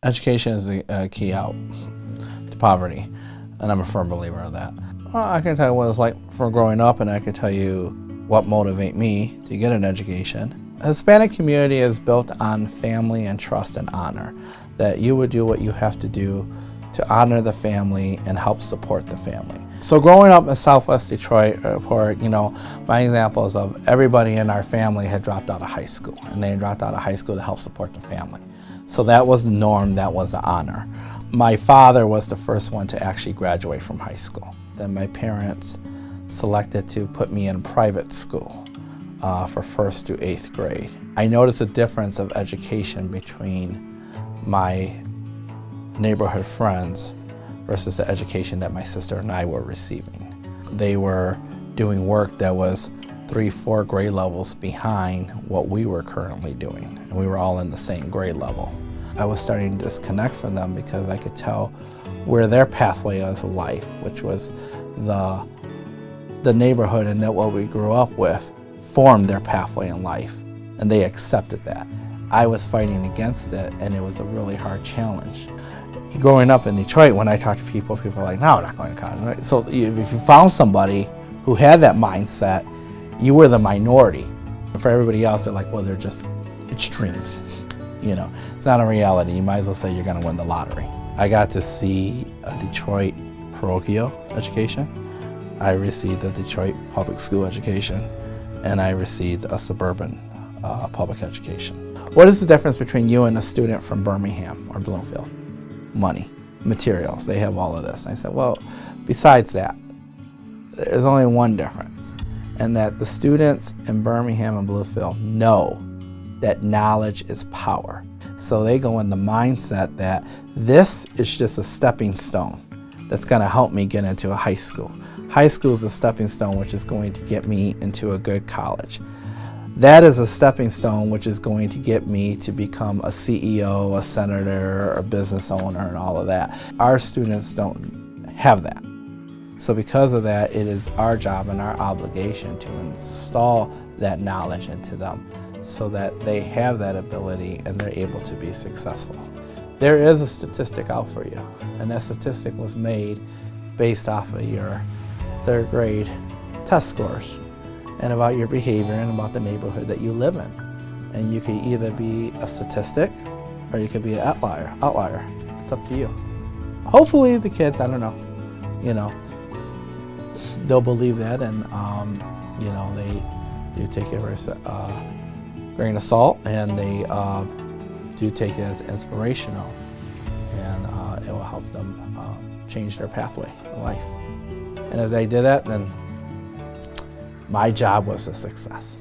Education is a key out to poverty, and I'm a firm believer of that. Well, I can tell you what it's like from growing up, and I can tell you what motivated me to get an education. The Hispanic community is built on family and trust and honor, that you would do what you have to do to honor the family and help support the family. So growing up in Southwest Detroit, my examples of everybody in our family had dropped out of high school, and they had dropped out of high school to help support the family. So that was the norm, that was the honor. My father was the first one to actually graduate from high school. Then my parents selected to put me in private school for 1st through 8th grade. I noticed a difference of education between my neighborhood friends versus the education that my sister and I were receiving. They were doing work that was 3-4 grade levels behind what we were currently doing, and we were all in the same grade level. I was starting to disconnect from them because I could tell where their pathway is in life, which was the neighborhood and that what we grew up with formed their pathway in life, and they accepted that. I was fighting against it, and it was a really hard challenge. Growing up in Detroit, when I talk to people are like, no, I'm not going to college. Right? So if you found somebody who had that mindset, you were the minority. For everybody else, they're like, well, they're just extremes. It's not a reality. You might as well say you're going to win the lottery. I got to see a Detroit parochial education. I received a Detroit public school education, and I received a suburban public education. What is the difference between you and a student from Birmingham or Bloomfield? Money, materials, they have all of this. I said, well, besides that, there's only one difference, and that the students in Birmingham and Bloomfield know that knowledge is power. So they go in the mindset that this is just a stepping stone that's going to help me get into a high school. High school is a stepping stone which is going to get me into a good college. That is a stepping stone which is going to get me to become a CEO, a senator, a business owner, and all of that. Our students don't have that. So because of that, it is our job and our obligation to install that knowledge into them so that they have that ability and they're able to be successful. There is a statistic out for you, and that statistic was made based off of your 3rd grade test scores, and about your behavior and about the neighborhood that you live in. And you can either be a statistic or you could be an outlier. It's up to you. Hopefully the kids, I don't know, they'll believe that, and they do take it with a grain of salt, and they do take it as inspirational, and it will help them change their pathway in life. And if they did that, then my job was a success.